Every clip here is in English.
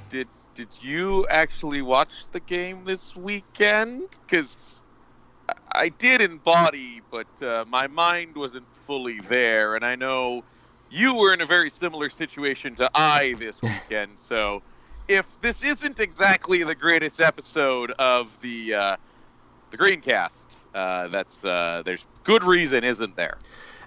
did you actually watch the game this weekend? Because I did in body, but my mind wasn't fully there, and I know you were in a very similar situation to I this weekend. So, if this isn't exactly the greatest episode of the Greencast, there's good reason, isn't there?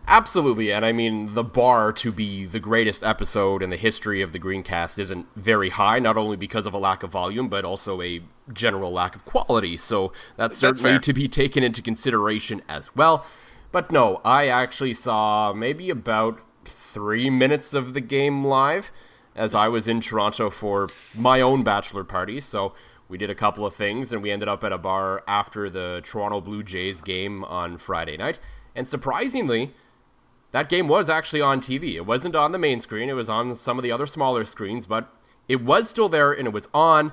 Absolutely, and I mean, the bar to be the greatest episode in the history of the Greencast isn't very high, not only because of a lack of volume, but also a general lack of quality, so that's certainly to be taken into consideration as well. But no, I actually saw maybe about 3 minutes of the game live, as I was in Toronto for my own bachelor party, so we did a couple of things, and we ended up at a bar after the Toronto Blue Jays game on Friday night, and surprisingly, that game was actually on TV. It wasn't on the main screen. It was on some of the other smaller screens, but it was still there and it was on.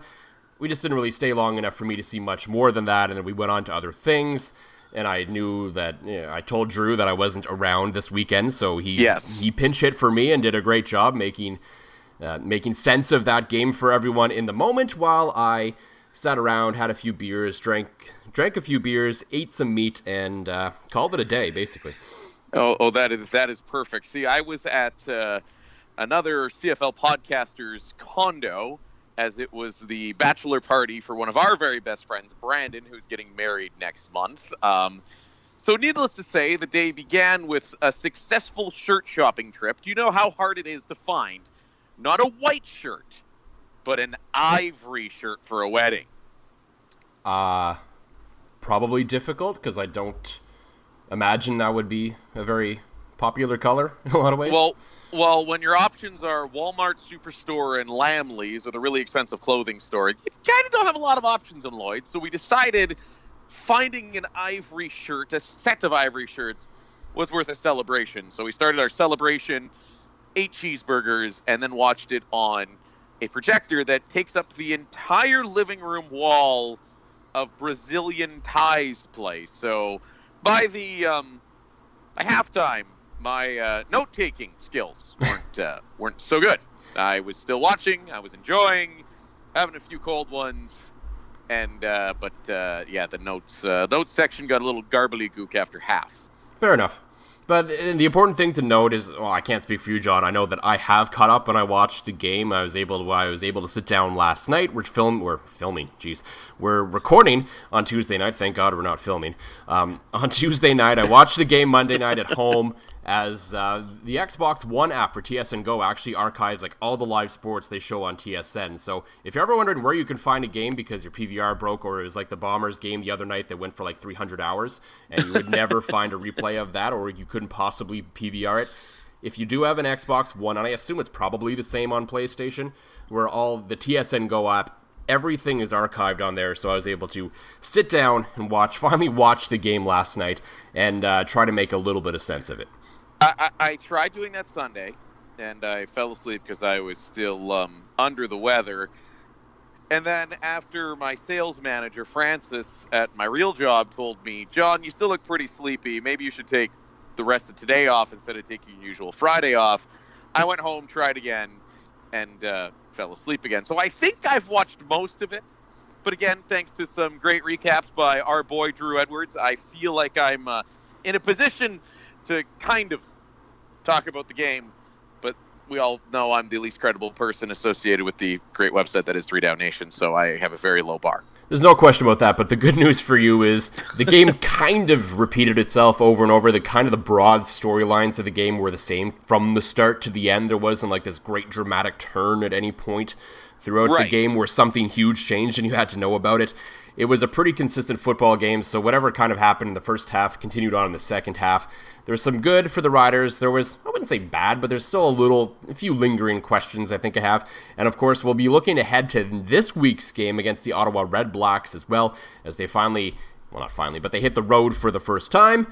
We just didn't really stay long enough for me to see much more than that, and then we went on to other things. And I knew that, I told Drew that I wasn't around this weekend, so he pinch hit for me and did a great job making sense of that game for everyone in the moment, while I sat around, had a few beers, drank a few beers, ate some meat, and called it a day, basically. Oh, that is perfect. See, I was at another CFL podcaster's condo, as it was the bachelor party for one of our very best friends, Brandon, who's getting married next month. So needless to say, the day began with a successful shirt shopping trip. Do you know how hard it is to find not a white shirt, but an ivory shirt for a wedding? Probably difficult, because I don't imagine that would be a very popular color in a lot of ways. Well, when your options are Walmart Superstore and Lamley's, or the really expensive clothing store, you kind of don't have a lot of options in Lloyd's. So we decided finding an ivory shirt, a set of ivory shirts, was worth a celebration. So we started our celebration, ate cheeseburgers, and then watched it on a projector that takes up the entire living room wall of Brazilian Ties play. So by halftime, my note-taking skills weren't so good. I was still watching. I was enjoying, having a few cold ones, and the notes section got a little gook after half. Fair enough. But the important thing to note is, well, I can't speak for you, John. I know that I have caught up and I watched the game. I was able to sit down last night. We're recording on Tuesday night. Thank God we're not filming. On Tuesday night, I watched the game Monday night at home, as the Xbox One app for TSN Go actually archives all the live sports they show on TSN. So if you're ever wondering where you can find a game because your PVR broke, or it was like the Bombers game the other night that went for 300 hours, and you would never find a replay of that, or you couldn't possibly PVR it, if you do have an Xbox One, and I assume it's probably the same on PlayStation, where all the TSN Go app, everything is archived on there. So I was able to sit down and finally watch the game last night and try to make a little bit of sense of it. I tried doing that Sunday, and I fell asleep because I was still under the weather. And then after my sales manager, Francis, at my real job told me, John, you still look pretty sleepy. Maybe you should take the rest of today off instead of taking your usual Friday off. I went home, tried again, and fell asleep again. So I think I've watched most of it. But again, thanks to some great recaps by our boy Drew Edwards, I feel like I'm in a position to kind of talk about the game, but we all know I'm the least credible person associated with the great website that is 3 Down Nation, so I have a very low bar. There's no question about that, but the good news for you is the game kind of repeated itself over and over. The broad storylines of the game were the same from the start to the end. There wasn't this great dramatic turn at any point throughout the game where something huge changed and you had to know about it. It was a pretty consistent football game, so whatever kind of happened in the first half continued on in the second half. There was some good for the Riders. There was, I wouldn't say bad, but there's still a few lingering questions I think I have. And of course, we'll be looking ahead to this week's game against the Ottawa Red Blacks as well, as they they hit the road for the first time.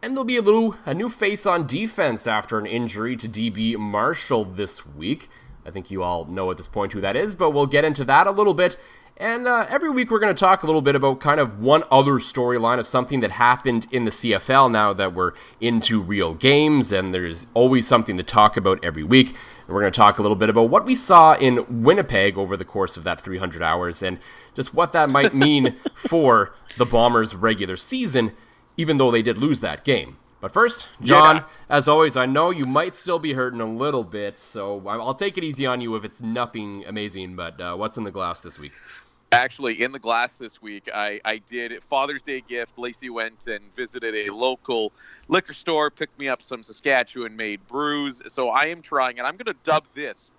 And there'll be a new face on defense after an injury to DB Marshall this week. I think you all know at this point who that is, but we'll get into that a little bit. And every week we're going to talk a little bit about kind of one other storyline of something that happened in the CFL now that we're into real games, and there's always something to talk about every week. And we're going to talk a little bit about what we saw in Winnipeg over the course of that 300 hours and just what that might mean for the Bombers' regular season, even though they did lose that game. But first, John, as always, I know you might still be hurting a little bit, so I'll take it easy on you if it's nothing amazing, but what's in the glass this week? Actually, in the glass this week, I did Father's Day gift. Lacey went and visited a local liquor store, picked me up some Saskatchewan-made brews. So I am trying, and I'm going to dub this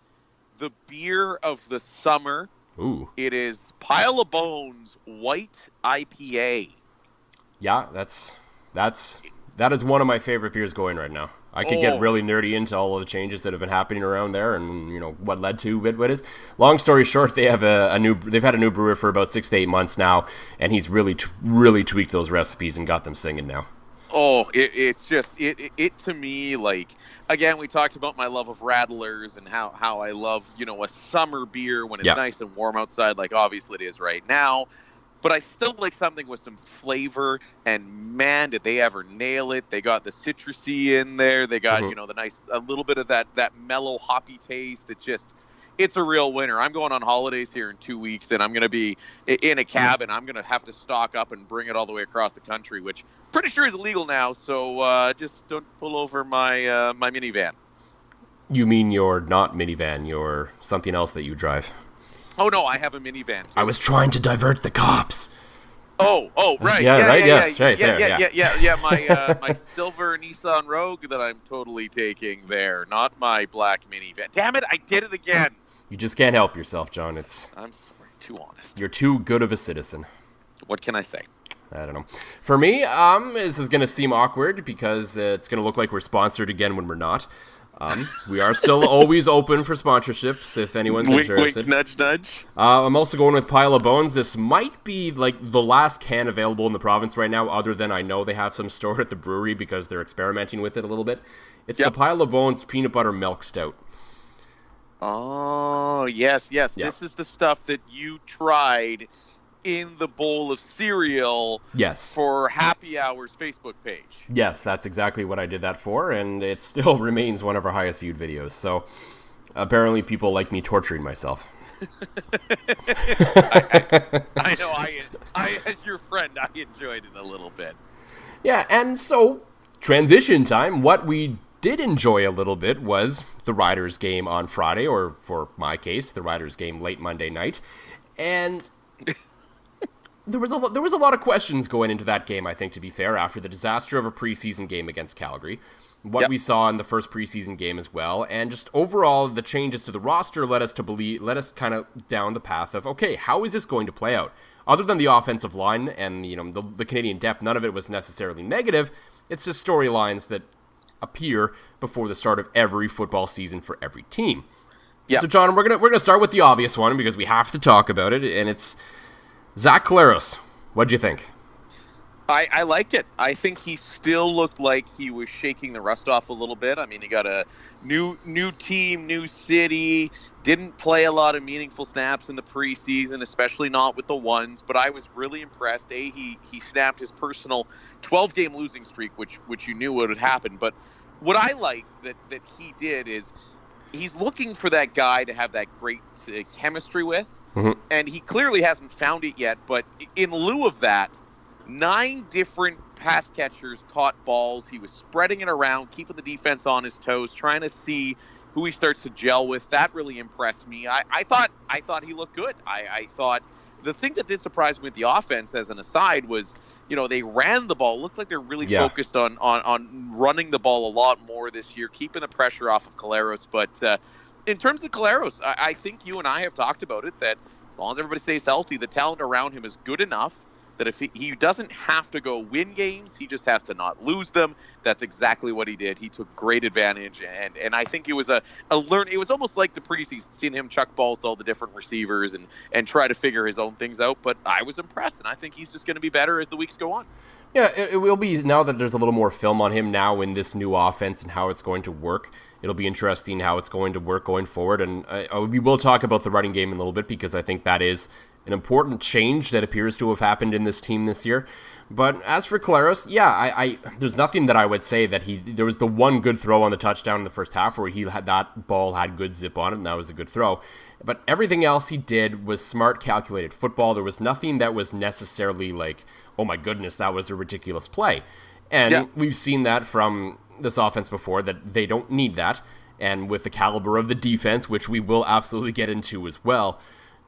the beer of the summer. Ooh. It is Pile of Bones White IPA. Yeah, that is one of my favorite beers going right now. I could get really nerdy into all of the changes that have been happening around there, and what led to what is. Long story short, they've had a new brewer for about 6 to 8 months now, and he's really tweaked those recipes and got them singing now. Oh, it's just to me, like, again, we talked about my love of Rattlers and how I love a summer beer when it's nice and warm outside, like obviously it is right now. But I still like something with some flavor, and man, did they ever nail it. They got the citrusy in there. They got, the nice, a little bit of that mellow hoppy taste. It's a real winner. I'm going on holidays here in 2 weeks, and I'm going to be in a cabin. I'm going to have to stock up and bring it all the way across the country, which pretty sure is illegal now. So just don't pull over my minivan. You mean your not minivan, your something else that you drive? Oh, no, I have a minivan, too. I was trying to divert the cops. Oh, right. My silver Nissan Rogue that I'm totally taking there, not my black minivan. Damn it, I did it again. You just can't help yourself, John. I'm sorry, too honest. You're too good of a citizen. What can I say? I don't know. For me, this is going to seem awkward because it's going to look like we're sponsored again when we're not. We are still always open for sponsorships if anyone's interested. Wink, nudge, nudge. I'm also going with Pile of Bones. This might be like the last can available in the province right now, other than I know they have some stored at the brewery because they're experimenting with it a little bit. It's the Pile of Bones Peanut Butter Milk Stout. Oh, yes. Yeah. This is the stuff that you tried in the bowl of cereal for Happy Hour's Facebook page. Yes, that's exactly what I did that for, and it still remains one of our highest viewed videos. So apparently people like me torturing myself. I know, I as your friend, I enjoyed it a little bit. Yeah, and so transition time. What we did enjoy a little bit was the Riders game on Friday, or for my case, the Riders game late Monday night. And There was a lot of questions going into that game, I think, to be fair, after the disaster of a preseason game against Calgary, what we saw in the first preseason game as well, and just overall the changes to the roster led us kind of down the path of, okay, how is this going to play out? Other than the offensive line and the Canadian depth, none of it was necessarily negative. It's just storylines that appear before the start of every football season for every team. So, John, we're gonna start with the obvious one because we have to talk about it, and it's Zach Collaros. What'd you think? I liked it. I think he still looked like he was shaking the rust off a little bit. I mean, he got a new team, new city, didn't play a lot of meaningful snaps in the preseason, especially not with the ones, but I was really impressed. He snapped his personal 12-game losing streak, which you knew would happen. But what I like that he did is he's looking for that guy to have that great chemistry with, and he clearly hasn't found it yet. But in lieu of that, 9 different pass catchers caught balls. He was spreading it around, keeping the defense on his toes, trying to see who he starts to gel with. That really impressed me. I thought he looked good. I thought the thing that did surprise me with the offense, as an aside, was they ran the ball. It looks like they're really focused on running the ball a lot more this year, keeping the pressure off of Collaros. But in terms of Collaros, I think you and I have talked about it, that as long as everybody stays healthy, the talent around him is good enough that if he doesn't have to go win games, he just has to not lose them. That's exactly what he did. He took great advantage, and I think it was a learn. It was almost like the preseason, seeing him chuck balls to all the different receivers and try to figure his own things out. But I was impressed, and I think he's just going to be better as the weeks go on. Yeah, it will be, now that there's a little more film on him now in this new offense and how it's going to work. It'll be interesting how it's going to work going forward, and we will talk about the running game in a little bit because I think that is an important change that appears to have happened in this team this year. But as for Collaros, yeah, I there's nothing that I would say that there was the one good throw on the touchdown in the first half where that ball had good zip on it, and that was a good throw. But everything else he did was smart, calculated football. There was nothing that was necessarily like, oh my goodness, that was a ridiculous play. And we've seen that from this offense before, that they don't need that. And with the caliber of the defense, which we will absolutely get into as well,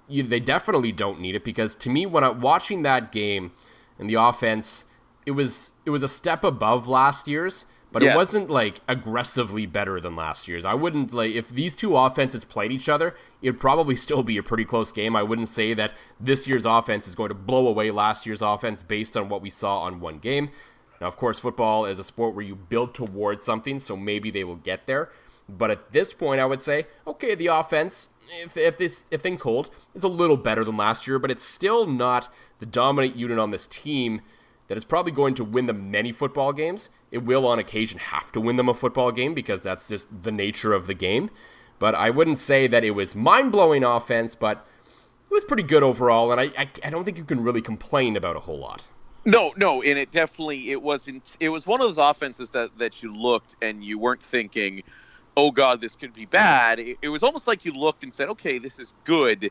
they definitely don't need it, because to me, when I'm watching that game and the offense, it was a step above last year's, but it wasn't like aggressively better than last year's. I wouldn't, like, if these two offenses played each other, it'd probably still be a pretty close game. I wouldn't say that this year's offense is going to blow away last year's offense based on what we saw on one game. Now, of course, football is a sport where you build towards something, so maybe they will get there. But at this point, I would say, okay, the offense, if things hold, is a little better than last year, but it's still not the dominant unit on this team that is probably going to win them many football games. It will, on occasion, have to win them a football game because that's just the nature of the game. But I wouldn't say that it was mind-blowing offense, but it was pretty good overall, and I don't think you can really complain about a whole lot. No, and it wasn't. It was one of those offenses that you looked and you weren't thinking, oh God, this could be bad. It was almost like you looked and said, okay, this is good,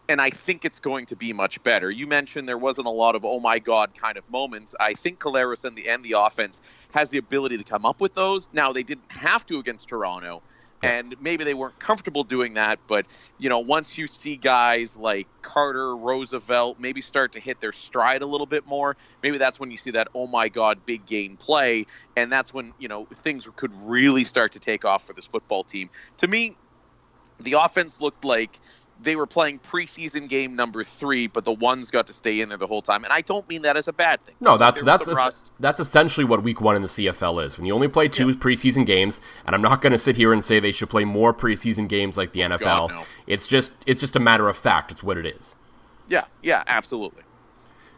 and I think it's going to be much better. You mentioned there wasn't a lot of oh my God kind of moments. I think Collaros and the offense has the ability to come up with those. Now, they didn't have to against Toronto, and maybe they weren't comfortable doing that, but once you see guys like Carter, Roosevelt maybe start to hit their stride a little bit more, maybe that's when you see that oh my God big game play, and that's when things could really start to take off for this football team. To me, the offense looked like they were playing preseason game number 3, but the ones got to stay in there the whole time. And I don't mean that as a bad thing. No, that's essentially what week 1 in the CFL is. When you only play 2 preseason games, and I'm not going to sit here and say they should play more preseason games like the NFL. God, no. It's just a matter of fact. It's what it is. Yeah, absolutely.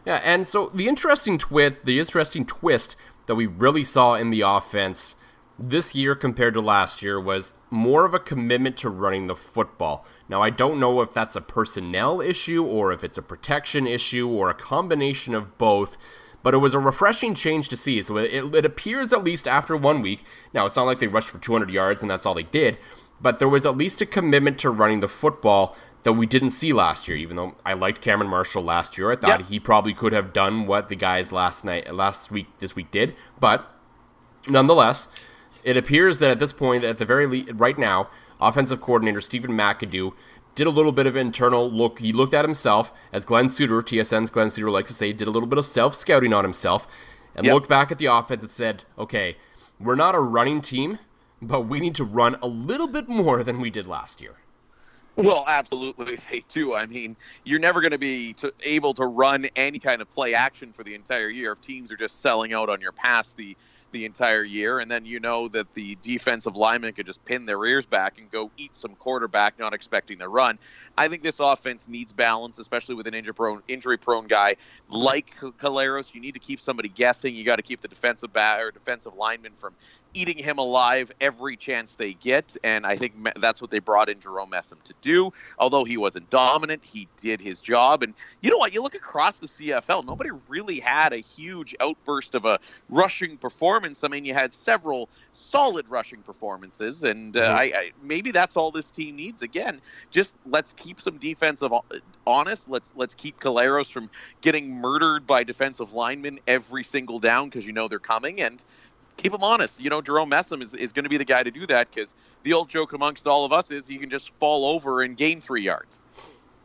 Yeah, and so the interesting twist that we really saw in the offense this year compared to last year was more of a commitment to running the football. Now, I don't know if that's a personnel issue or if it's a protection issue or a combination of both, but it was a refreshing change to see. So it appears, at least after 1 week, now it's not like they rushed for 200 yards and that's all they did, but there was at least a commitment to running the football that we didn't see last year, even though I liked Cameron Marshall last year. I thought he probably could have done what the guys this week did, but nonetheless, it appears that at this point, right now, offensive coordinator Stephen McAdoo did a little bit of internal look. He looked at himself, as Glenn Suter, TSN's Glenn Suter likes to say, did a little bit of self-scouting on himself, and looked back at the offense and said, okay, we're not a running team, but we need to run a little bit more than we did last year. Well, absolutely, they do. I mean, you're never going to be able to run any kind of play action for the entire year if teams are just selling out on your pass the entire year, and then that the defensive linemen could just pin their ears back and go eat some quarterback, not expecting the run. I think this offense needs balance, especially with an injury-prone guy like Collaros. You need to keep somebody guessing. You got to keep the defensive lineman from eating him alive every chance they get, and I think that's what they brought in Jerome Messam to do. Although he wasn't dominant, he did his job. And you know what? You look across the CFL, nobody really had a huge outburst of a rushing performance. I mean, you had several solid rushing performances, and maybe that's all this team needs. Again, just let's keep some defensive honest. Let's keep Collaros from getting murdered by defensive linemen every single down, because they're coming, and keep them honest. Jerome Messam is going to be the guy to do that, because the old joke amongst all of us is he can just fall over and gain 3 yards.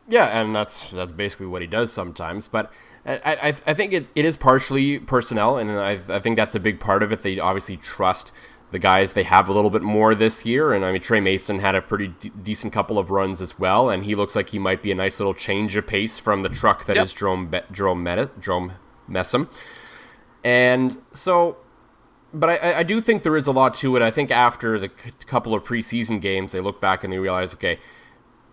Yeah, and that's basically what he does sometimes. But I think it is partially personnel, and I think that's a big part of it. They obviously trust the guys they have a little bit more this year. And I mean, Trey Mason had a pretty decent couple of runs as well, and he looks like he might be a nice little change of pace from the truck that is Jerome Messam. And so... But I do think there is a lot to it. I think after the couple of preseason games, they look back and they realize, okay,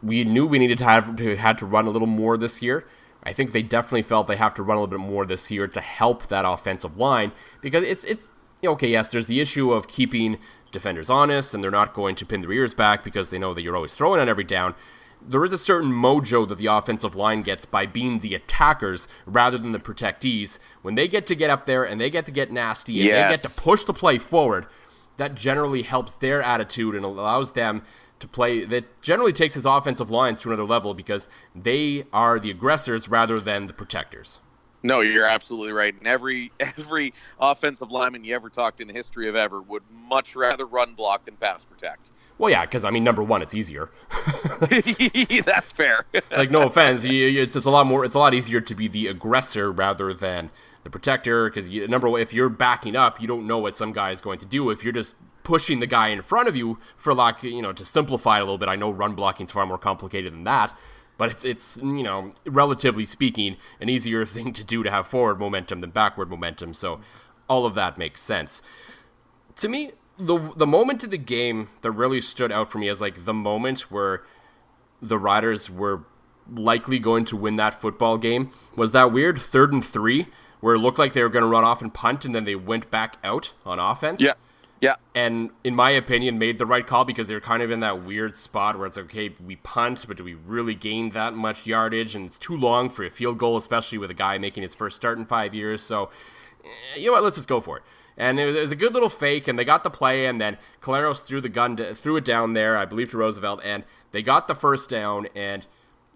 we knew we needed to run a little more this year. I think they definitely felt they have to run a little bit more this year to help that offensive line, because it's okay, yes, there's the issue of keeping defenders honest, and they're not going to pin their ears back because they know that you're always throwing on every down. there is a certain mojo that the offensive line gets by being the attackers rather than the protectees. When they get to get up there and they get to get nasty and they get to push the play forward, that generally helps their attitude and allows them to play. That generally takes his offensive lines to another level because they are the aggressors rather than the protectors. No, you're absolutely right. And every offensive lineman you ever talked in the history of ever would much rather run block than pass protect. Well, yeah, because, I mean, number one, it's easier. That's fair. Like, no offense, it's a lot easier to be the aggressor rather than the protector, because, number one, if you're backing up, you don't know what some guy is going to do. If you're just pushing the guy in front of you for, like, to simplify it a little bit, I know run blocking is far more complicated than that, but it's relatively speaking, an easier thing to do to have forward momentum than backward momentum, so all of that makes sense. To me, the moment of the game that really stood out for me as like the moment where the Riders were likely going to win that football game was that weird 3rd and 3 where it looked like they were going to run off and punt and then they went back out on offense. Yeah. And in my opinion, made the right call because they were kind of in that weird spot where it's like, okay, we punt, but do we really gain that much yardage? And it's too long for a field goal, especially with a guy making his first start in 5 years. So, you know what, let's just go for it. And it was a good little fake, and they got the play, and then Caleros threw it down there, I believe, to Roosevelt, and they got the first down, and,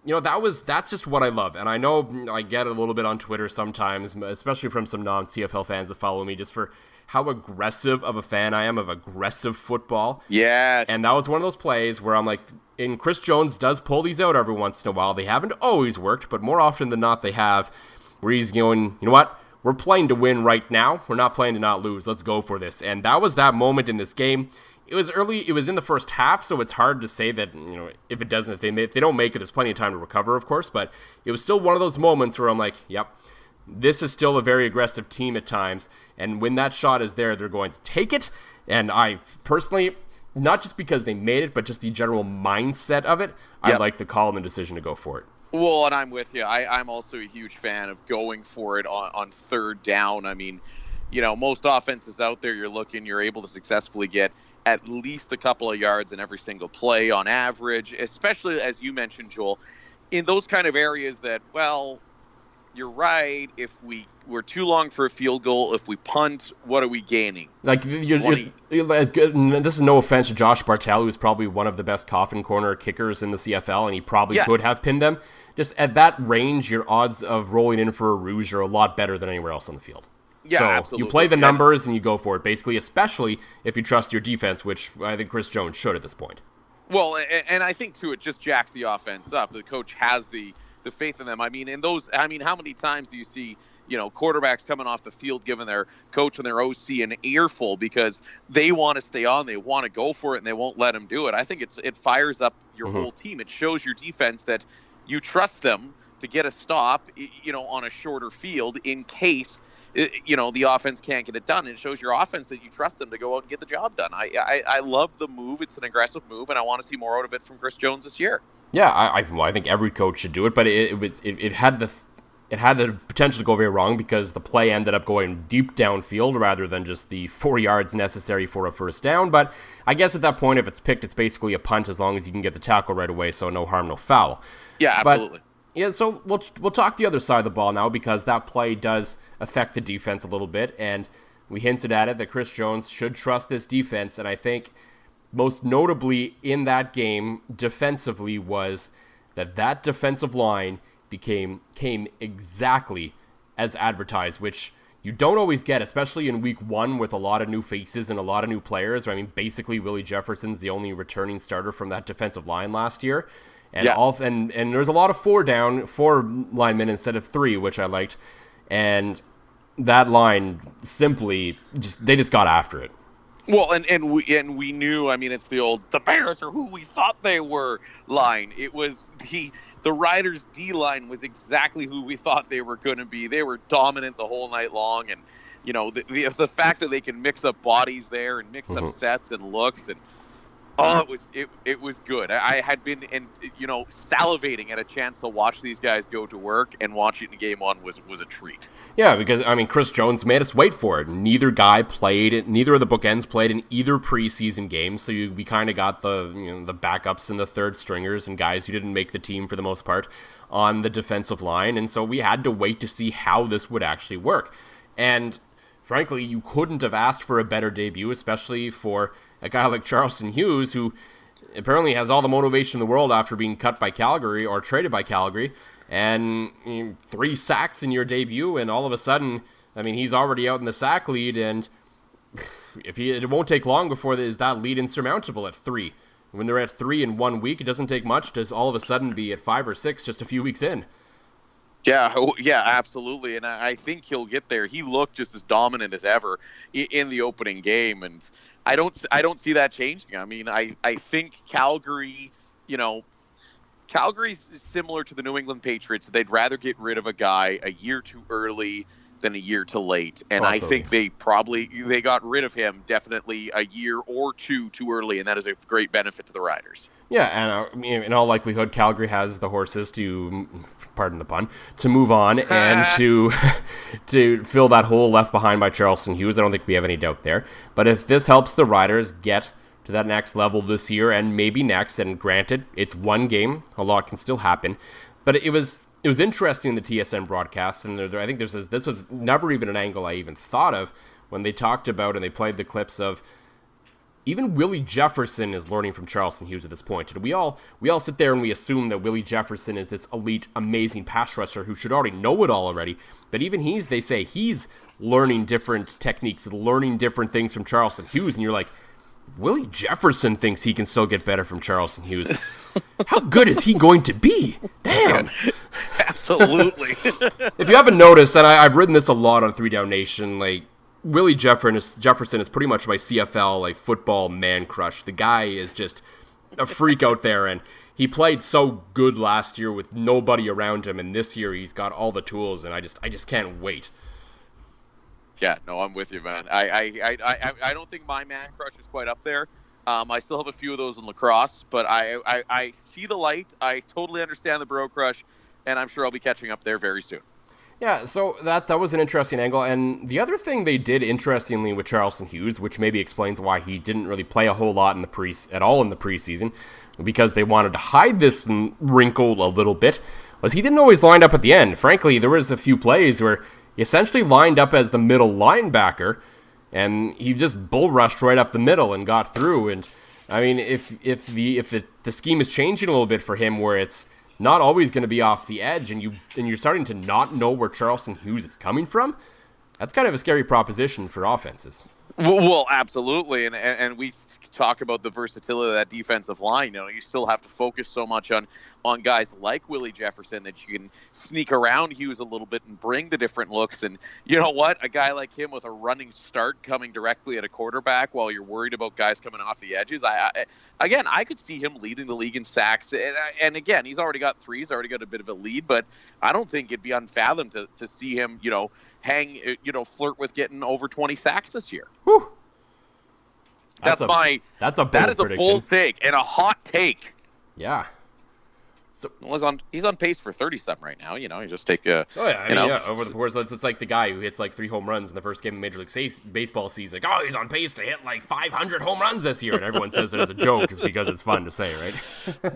that's just what I love. And I know I get a little bit on Twitter sometimes, especially from some non-CFL fans that follow me, just for how aggressive of a fan I am of aggressive football. Yes. And that was one of those plays where I'm like, and Chris Jones does pull these out every once in a while. They haven't always worked, but more often than not they have, where he's going, you know what? We're playing to win right now. We're not playing to not lose. Let's go for this. And that was that moment in this game. It was early. It was in the first half, so it's hard to say that, if they don't make it, there's plenty of time to recover, of course. But it was still one of those moments where I'm like, yep, this is still a very aggressive team at times. And when that shot is there, they're going to take it. And I personally, not just because they made it, but just the general mindset of it, I like the call and the decision to go for it. Well, and I'm with you. I'm also a huge fan of going for it on 3rd down. I mean, most offenses out there, you're able to successfully get at least a couple of yards in every single play on average, especially, as you mentioned, Joel, in those kind of areas that, well, you're right. If we're too long for a field goal, if we punt, what are we gaining? Like, you're as good. And this is no offense to Josh Bartel, who's probably one of the best coffin corner kickers in the CFL, and he probably could have pinned them. Just at that range, your odds of rolling in for a rouge are a lot better than anywhere else on the field. Yeah, so absolutely. You play the numbers and you go for it, basically, especially if you trust your defense, which I think Chris Jones should at this point. Well, and I think, too, it just jacks the offense up. The coach has the faith in them. I mean, how many times do you see, quarterbacks coming off the field giving their coach and their OC an earful because they want to stay on, they want to go for it, and they won't let them do it. I think it fires up your whole team. It shows your defense that you trust them to get a stop, on a shorter field in case, the offense can't get it done. It shows your offense that you trust them to go out and get the job done. I love the move. It's an aggressive move, and I want to see more out of it from Chris Jones this year. Yeah, I think every coach should do it, but it had the potential to go very wrong because the play ended up going deep downfield rather than just the 4 yards necessary for a first down. But I guess at that point, if it's picked, it's basically a punt as long as you can get the tackle right away, so no harm, no foul. Yeah, absolutely. So we'll talk the other side of the ball now because that play does affect the defense a little bit, and we hinted at it that Chris Jones should trust this defense, and I think most notably in that game defensively was that defensive line came exactly as advertised, which you don't always get, especially in week 1 with a lot of new faces and a lot of new players. I mean, basically Willie Jefferson's the only returning starter from that defensive line last year. And and there's a lot of 4 linemen instead of 3, which I liked. And that line simply they just got after it. Well, and we knew. I mean, it's the old "the Bears are who we thought they were" line. It was the Riders' D line was exactly who we thought they were going to be. They were dominant the whole night long, and the fact that they can mix up bodies there and mix up sets and looks, and Oh, it was good. I had been salivating at a chance to watch these guys go to work, and watching the game on was a treat. Yeah, because I mean, Chris Jones made us wait for it. Neither of the bookends played in either preseason game, so we kind of got the backups and the third stringers and guys who didn't make the team for the most part on the defensive line, and so we had to wait to see how this would actually work. And frankly, you couldn't have asked for a better debut, especially for a guy like Charleston Hughes, who apparently has all the motivation in the world after being cut by Calgary or traded by Calgary, and 3 sacks in your debut, and all of a sudden, I mean, he's already out in the sack lead, and it won't take long before that lead insurmountable at 3. When they're at 3 in 1 week, it doesn't take much to all of a sudden be at 5 or 6 just a few weeks in. Yeah, absolutely, and I think he'll get there. He looked just as dominant as ever in the opening game, and I don't see that changing. I mean, I think Calgary's similar to the New England Patriots. They'd rather get rid of a guy a year too early than a year too late, and Absolutely. I think they got rid of him definitely a year or two too early, and that is a great benefit to the Riders. Yeah, and in all likelihood, Calgary has the horses to, pardon the pun, to move on and to fill that hole left behind by Charleston Hughes. I don't think we have any doubt there. But if this helps the Riders get to that next level this year and maybe next, and granted, it's one game, a lot can still happen, but it was interesting in the TSN broadcast, and I think this was never even an angle I even thought of when they talked about and they played the clips of even Willie Jefferson is learning from Charleston Hughes at this point. And we all sit there and we assume that Willie Jefferson is this elite, amazing pass rusher who should already know it all already. But even they say he's learning different techniques, learning different things from Charleston Hughes. And you're like, Willie Jefferson thinks he can still get better from Charleston Hughes. How good is he going to be? Damn. Absolutely. If you haven't noticed, and I've written this a lot on 3 Down Nation, like, Willie Jefferson is pretty much my CFL football man crush. The guy is just a freak out there, and he played so good last year with nobody around him, and this year he's got all the tools, and I just can't wait. Yeah, no, I'm with you, man. I don't think my man crush is quite up there. I still have a few of those in lacrosse, but I see the light. I totally understand the bro crush, and I'm sure I'll be catching up there very soon. Yeah, so that was an interesting angle, and the other thing they did interestingly with Charleston Hughes, which maybe explains why he didn't really play a whole lot at all in the preseason, because they wanted to hide this wrinkle a little bit, was he didn't always line up at the end. Frankly, there was a few plays where he essentially lined up as the middle linebacker, and he just bull rushed right up the middle and got through. And I mean, if the scheme is changing a little bit for him, where it's not always going to be off the edge, and you're starting to not know where Charleston Hughes is coming from, that's kind of a scary proposition for offenses. Well, absolutely, and we talk about the versatility of that defensive line. You still have to focus so much on guys like Willie Jefferson that you can sneak around Hughes a little bit and bring the different looks. And you know what? A guy like him with a running start coming directly at a quarterback while you're worried about guys coming off the edges. I could see him leading the league in sacks. And again, he's already got 3. He's already got a bit of a lead, but I don't think it'd be unfathomed to see him, flirt with getting over 20 sacks this year. Whew. That is a bold take and a hot take. Yeah. So he's on pace for 30-something right now. You just take a. Oh yeah, over the course, it's like the guy who hits 3 home runs in the first game of Major League Baseball season. Like, oh, he's on pace to hit 500 home runs this year, and everyone says it as a joke, is because it's fun to say, right?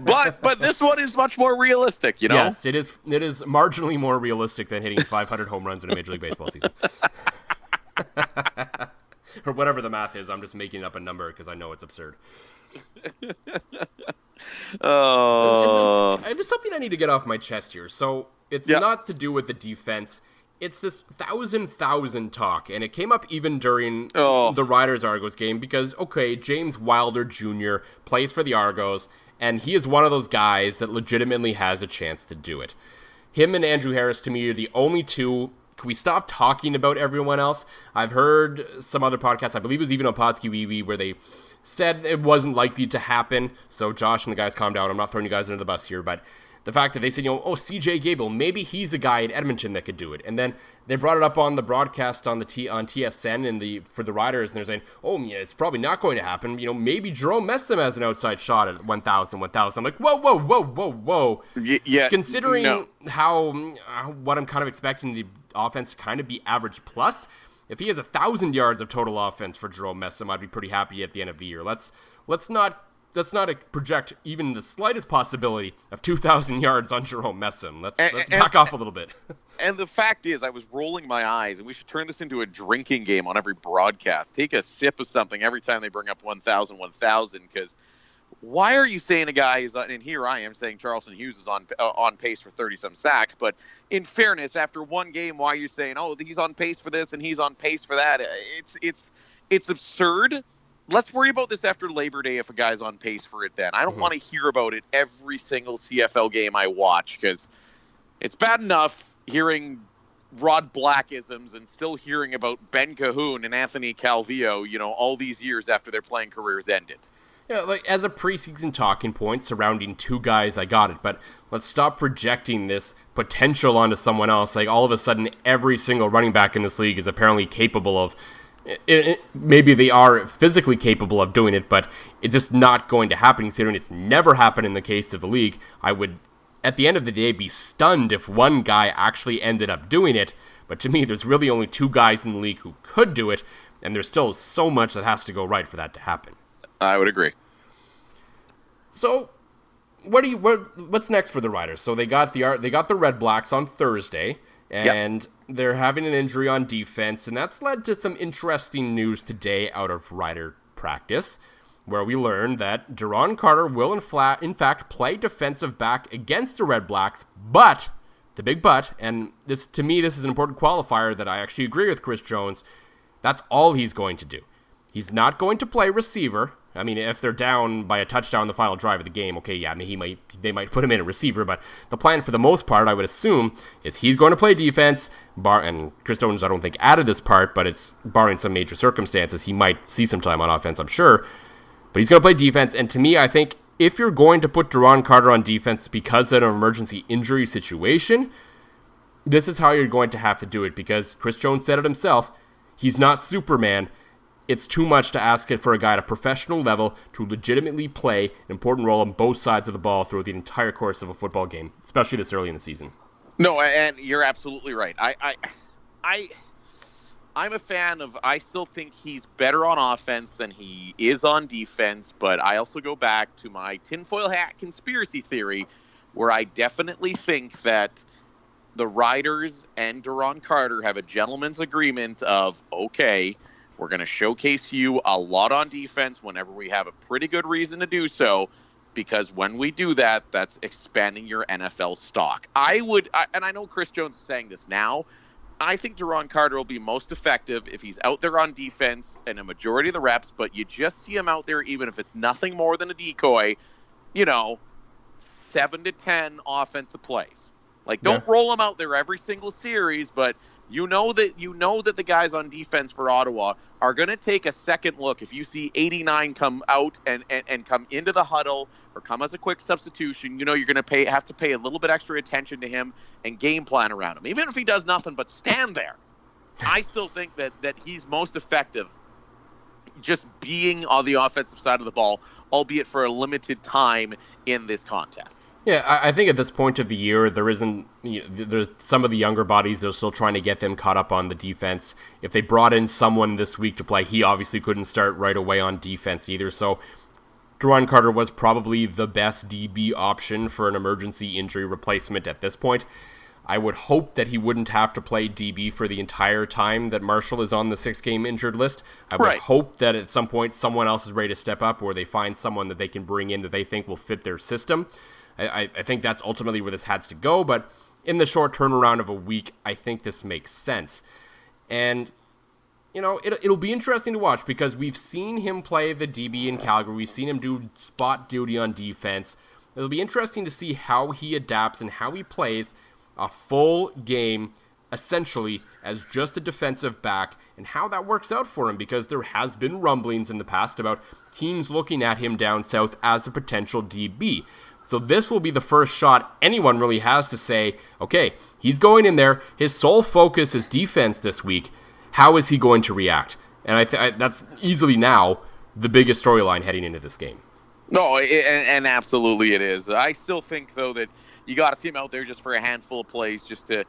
but this one is much more realistic, Yes, it is. It is marginally more realistic than hitting 500 home runs in a Major League Baseball season. Or whatever the math is, I'm just making up a number because I know it's absurd. Oh, it's something I need to get off my chest here. So it's not to do with the defense. It's this thousand talk, and it came up even during the Riders Argos game because, okay, James Wilder Jr. plays for the Argos, and he is one of those guys that legitimately has a chance to do it. Him and Andrew Harris, to me, are the only two. Can we stop talking about everyone else? I've heard some other podcasts, I believe it was even on Podsky Wee Wee, where they said it wasn't likely to happen. So Josh and the guys, calm down. I'm not throwing you guys under the bus here, but the fact that they said, CJ Gable, maybe he's a guy in Edmonton that could do it. And then they brought it up on the broadcast on TSN for the Riders, and they're saying, it's probably not going to happen. Maybe Jerome Messam has an outside shot at 1,000. I'm like, whoa. Yeah. Considering how what I'm kind of expecting the offense to kind of be average plus, if he has 1,000 yards of total offense for Jerome Messam, I'd be pretty happy at the end of the year. Let's not project even the slightest possibility of 2,000 yards on Jerome Messam. Let's back off a little bit. And the fact is, I was rolling my eyes, and we should turn this into a drinking game on every broadcast. Take a sip of something every time they bring up 1,000, because why are you saying a guy is, and here I am saying Charleston Hughes is on pace for 30-some sacks, but in fairness, after one game, why are you saying, he's on pace for this and he's on pace for that? It's absurd. Let's worry about this after Labor Day if a guy's on pace for it then. I don't want to hear about it every single CFL game I watch, because it's bad enough hearing Rod Black-isms and still hearing about Ben Cahoon and Anthony Calvillo, all these years after their playing careers ended. Yeah, as a preseason talking point surrounding two guys, I got it. But let's stop projecting this potential onto someone else. All of a sudden, every single running back in this league is apparently capable of... maybe they are physically capable of doing it, but it's just not going to happen, considering it's never happened in the case of the league. I would, at the end of the day, be stunned if one guy actually ended up doing it. But to me, there's really only two guys in the league who could do it, and there's still so much that has to go right for that to happen. I would agree. So, what's next for the Riders? So they got the Red Blacks on Thursday, and they're having an injury on defense, and that's led to some interesting news today out of Rider practice, where we learned that Duron Carter will in fact play defensive back against the Red Blacks, but the big but, and this to me this is an important qualifier that I actually agree with Chris Jones. That's all he's going to do. He's not going to play receiver. I mean, if they're down by a touchdown in the final drive of the game, okay, yeah, I mean, they might put him in a receiver, but the plan for the most part, I would assume, is he's going to play defense, and Chris Jones, I don't think, added this part, but it's barring some major circumstances, he might see some time on offense, I'm sure, but he's going to play defense, and to me, I think if you're going to put Duron Carter on defense because of an emergency injury situation, this is how you're going to have to do it, because Chris Jones said it himself, he's not Superman. It's too much to ask it for a guy at a professional level to legitimately play an important role on both sides of the ball throughout the entire course of a football game, especially this early in the season. No, and you're absolutely right. I'm a fan of, I still think he's better on offense than he is on defense, but I also go back to my tinfoil hat conspiracy theory, where I definitely think that the Riders and Duron Carter have a gentleman's agreement of, okay, we're going to showcase you a lot on defense whenever we have a pretty good reason to do so, because when we do that, that's expanding your NFL stock. And I know Chris Jones is saying this now, I think Duron Carter will be most effective if he's out there on defense and a majority of the reps, but you just see him out there, even if it's nothing more than a decoy, 7 to 10 offensive plays. Don't roll them out there every single series, but you know that the guys on defense for Ottawa are going to take a second look. If you see 89 come out and come into the huddle or come as a quick substitution, you're going to have to pay a little bit extra attention to him and game plan around him. Even if he does nothing but stand there, I still think that he's most effective just being on the offensive side of the ball, albeit for a limited time in this contest. Yeah, I think at this point of the year, there isn't. There's some of the younger bodies, they're still trying to get them caught up on the defense. If they brought in someone this week to play, he obviously couldn't start right away on defense either. So Duron Carter was probably the best DB option for an emergency injury replacement at this point. I would hope that he wouldn't have to play DB for the entire time that Marshall is on the 6-game injured list. I would hope that at some point someone else is ready to step up, or they find someone that they can bring in that they think will fit their system. I think that's ultimately where this has to go, but in the short turnaround of a week, I think this makes sense. And, it'll be interesting to watch, because we've seen him play the DB in Calgary. We've seen him do spot duty on defense. It'll be interesting to see how he adapts and how he plays a full game, essentially, as just a defensive back, and how that works out for him, because there has been rumblings in the past about teams looking at him down south as a potential DB. So this will be the first shot anyone really has to say, okay, he's going in there. His sole focus is defense this week. How is he going to react? And that's easily now the biggest storyline heading into this game. No, and absolutely it is. I still think, though, that you got to see him out there just for a handful of plays, just to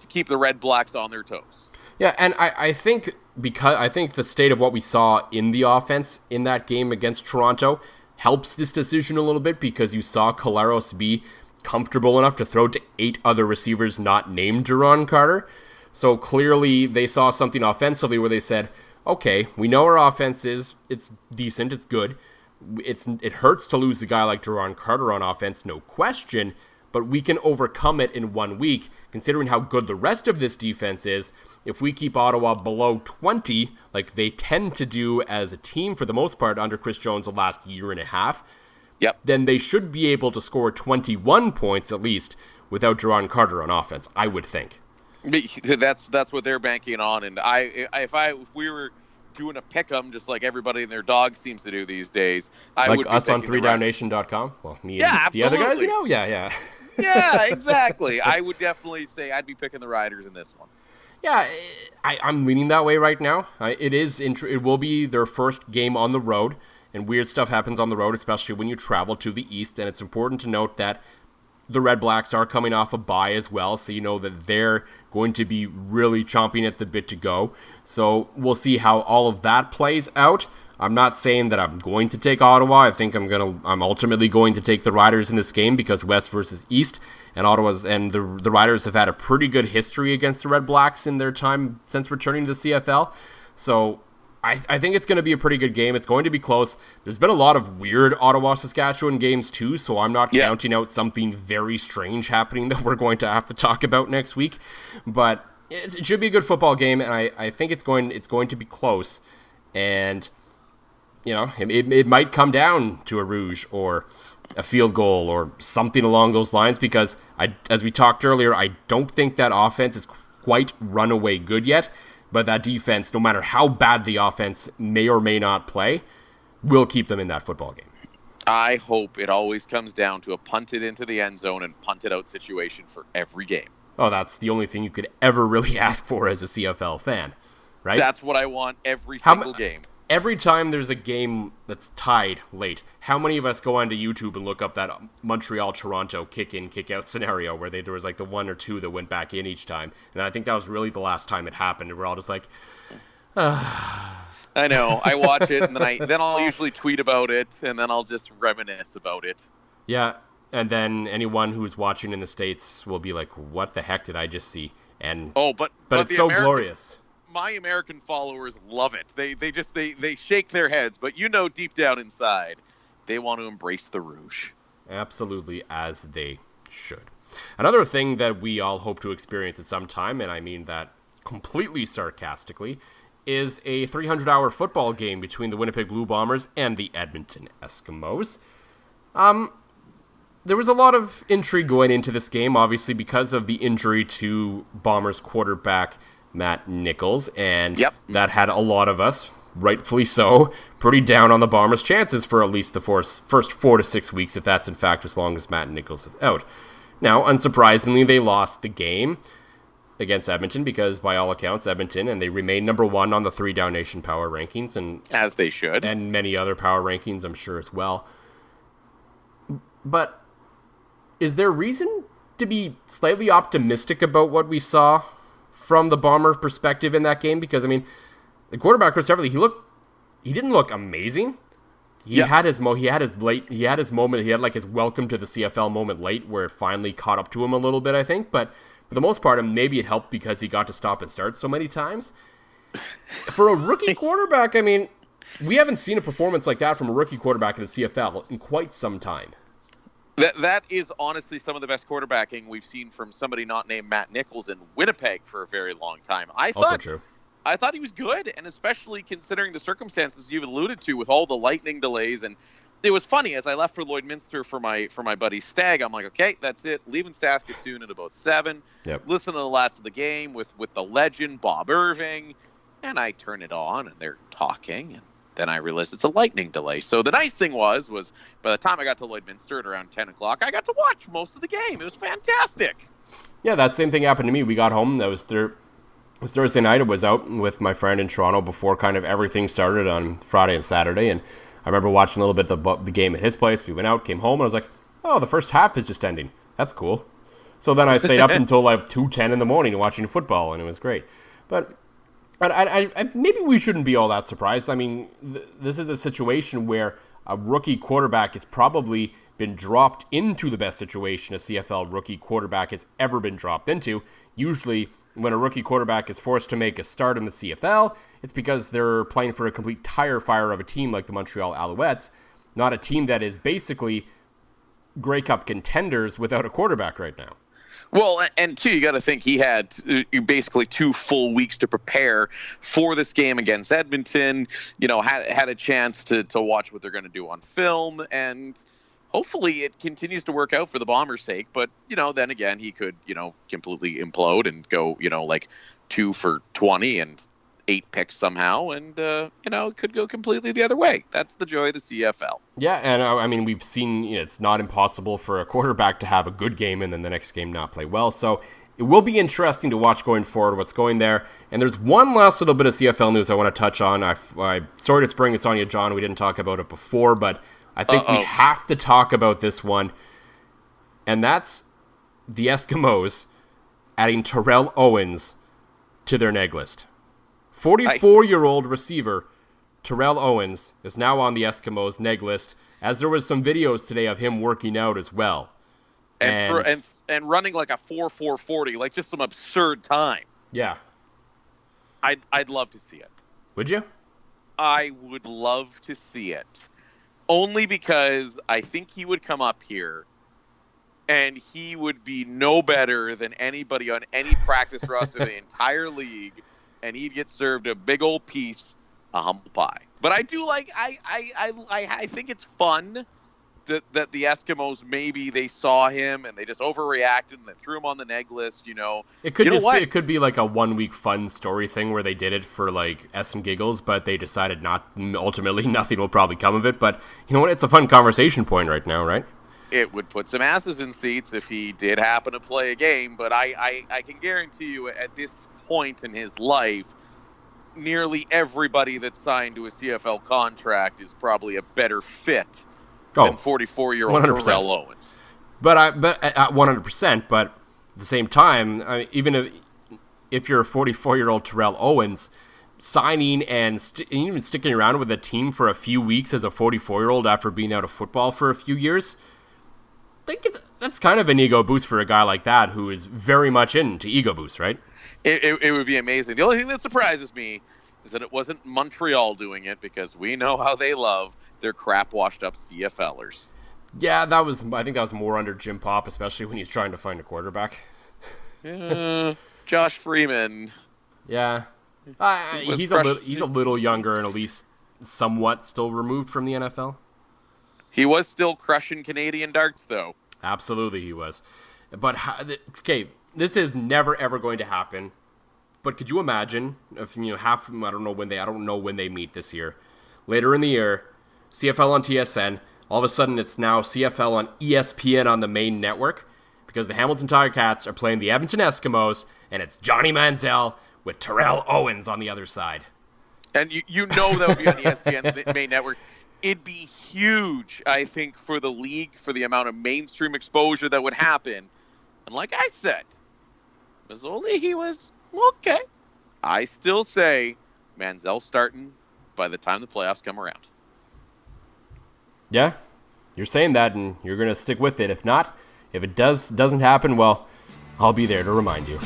keep the Red Blacks on their toes. Yeah, and I think the state of what we saw in the offense in that game against Toronto helps this decision a little bit, because you saw Collaros be comfortable enough to throw to 8 other receivers not named Duron Carter. So clearly they saw something offensively where they said, okay, we know our offense it's decent, it's good. It hurts to lose a guy like Duron Carter on offense, no question, but we can overcome it in 1 week, considering how good the rest of this defense is. If we keep Ottawa below 20, like they tend to do as a team for the most part under Chris Jones the last year and a half, then they should be able to score 21 points at least without Duron Carter on offense, I would think. That's what they're banking on, and if we were doing a pick'em just like everybody and their dog seems to do these days, I would be us on 3downnation.com. Well, me and the other guys, yeah. Yeah, exactly. I would definitely say I'd be picking the Riders in this one. Yeah, I'm leaning that way right now. It will be their first game on the road, and weird stuff happens on the road, especially when you travel to the East, and it's important to note that the Red Blacks are coming off a bye as well, so you know that they're going to be really chomping at the bit to go. So we'll see how all of that plays out. I'm not saying that I'm going to take Ottawa. I think I'm ultimately going to take the Riders in this game, because West versus East, and the Riders have had a pretty good history against the Red Blacks in their time since returning to the CFL. So I think it's going to be a pretty good game. It's going to be close. There's been a lot of weird Ottawa-Saskatchewan games too, so I'm not counting out something very strange happening that we're going to have to talk about next week. But it should be a good football game, and I think it's going to be close. And it might come down to a rouge or a field goal or something along those lines, because as we talked earlier, I don't think that offense is quite runaway good yet. But that defense, no matter how bad the offense may or may not play, will keep them in that football game. I hope it always comes down to a punt it into the end zone and punt it out situation for every game. Oh, that's the only thing you could ever really ask for as a CFL fan, right? That's what I want every single game. Every time there's a game that's tied late, how many of us go onto YouTube and look up that Montreal-Toronto kick-in, kick-out scenario where there was like the 1 or 2 that went back in each time? And I think that was really the last time it happened, and we're all just like, I know. I watch it, and then I'll usually tweet about it, and then I'll just reminisce about it. Yeah, and then anyone who's watching in the States will be like, what the heck did I just see? And but it's so glorious. My American followers love it. They shake their heads, but deep down inside, they want to embrace the rouge. Absolutely, as they should. Another thing that we all hope to experience at some time, and I mean that completely sarcastically, is a 300-hour football game between the Winnipeg Blue Bombers and the Edmonton Eskimos. There was a lot of intrigue going into this game, obviously because of the injury to Bombers quarterback Matt Nichols, and that had a lot of us, rightfully so, pretty down on the Bombers' chances for at least the first 4 to 6 weeks, if that's in fact as long as Matt Nichols is out. Now, unsurprisingly, they lost the game against Edmonton because, by all accounts, Edmonton, and they remain number 1 on the 3Down Nation power rankings, and as they should, and many other power rankings, I'm sure, as well. But is there reason to be slightly optimistic about what we saw from the Bomber perspective in that game? Because, I mean, the quarterback, Chris Everly, he didn't look amazing. He had his moment. He had like his welcome to the CFL moment late, where it finally caught up to him a little bit, I think. But for the most part, maybe it helped because he got to stop and start so many times. For a rookie quarterback, I mean, we haven't seen a performance like that from a rookie quarterback in the CFL in quite some time. That is honestly some of the best quarterbacking we've seen from somebody not named Matt Nichols in Winnipeg for a very long time. I thought he was good, and especially considering the circumstances you've alluded to with all the lightning delays. And it was funny, as I left for Lloydminster for my buddy Stag, I'm like, okay, that's it. Leaving Saskatoon at about 7. Listen to the last of the game with the legend Bob Irving, and I turn it on, and they're talking, and Then I realized it's a lightning delay. So the nice thing was by the time I got to Lloydminster at around 10 o'clock, I got to watch most of the game. It was fantastic. Yeah, that same thing happened to me. We got home. It was Thursday night. I was out with my friend in Toronto before kind of everything started on Friday and Saturday. And I remember watching a little bit of the game at his place. We went out, came home, and I was like, oh, the first half is just ending. That's cool. So then I stayed up until like 2:10 in the morning watching football, and it was great. But I maybe we shouldn't be all that surprised. I mean, this is a situation where a rookie quarterback has probably been dropped into the best situation a CFL rookie quarterback has ever been dropped into. Usually, when a rookie quarterback is forced to make a start in the CFL, it's because they're playing for a complete tire fire of a team like the Montreal Alouettes, not a team that is basically Grey Cup contenders without a quarterback right now. Well, and two, you got to think he had basically 2 full weeks to prepare for this game against Edmonton. Had a chance to watch what they're going to do on film, and hopefully it continues to work out for the Bombers' sake. But then again, he could completely implode and go like 2 for 20 and 8 picks somehow, and it could go completely the other way. That's the joy of the CFL. Yeah, and I mean, we've seen it's not impossible for a quarterback to have a good game and then the next game not play well. So it will be interesting to watch going forward what's going there. And there's one last little bit of CFL news I want to touch on. I sorry to spring this on you, John. We didn't talk about it before, but I think we have to talk about this one, and that's the Eskimos adding Terrell Owens to their neg list. 44-year-old receiver Terrell Owens is now on the Eskimos neg list, as there was some videos today of him working out as well. And running like a 4.40, like just some absurd time. Yeah. I'd love to see it. Would you? I would love to see it. Only because I think he would come up here and he would be no better than anybody on any practice roster in the entire league, and he'd get served a big old piece of humble pie. But I do I think it's fun that the Eskimos, maybe they saw him and they just overreacted and they threw him on the neg list. It could it could be like a 1 week fun story thing where they did it for like S and giggles, but they decided not. Ultimately, nothing will probably come of it. But you know what? It's a fun conversation point right now, right? It would put some asses in seats if he did happen to play a game, but I can guarantee you at this point in his life, nearly everybody that's signed to a CFL contract is probably a better fit than 44-year-old Terrell Owens. But at 100%, but at the same time, even if you're a 44-year-old Terrell Owens, signing and even sticking around with a team for a few weeks as a 44-year-old after being out of football for a few years, I think that's kind of an ego boost for a guy like that who is very much into ego boosts, right? It would be amazing. The only thing that surprises me is that it wasn't Montreal doing it, because we know how they love their crap washed up CFLers. Yeah, I think that was more under Jim Popp, especially when he's trying to find a quarterback. Josh Freeman. Yeah. He's a little younger and at least somewhat still removed from the NFL. He was still crushing Canadian darts, though. Absolutely, he was. But okay, this is never ever going to happen. But could you imagine if I don't know when they meet this year, later in the year, CFL on TSN, all of a sudden it's now CFL on ESPN on the main network, because the Hamilton Tiger Cats are playing the Edmonton Eskimos, and it's Johnny Manziel with Terrell Owens on the other side. And that would be on ESPN's main network. It'd be huge, I think, for the league, for the amount of mainstream exposure that would happen. And like I said, Mazzoli, he was okay. I still say Manziel starting by the time the playoffs come around. Yeah, you're saying that, and you're going to stick with it. If not, if it doesn't happen, well, I'll be there to remind you.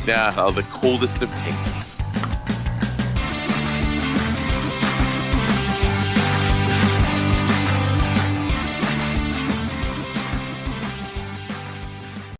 Yeah, the coldest of takes.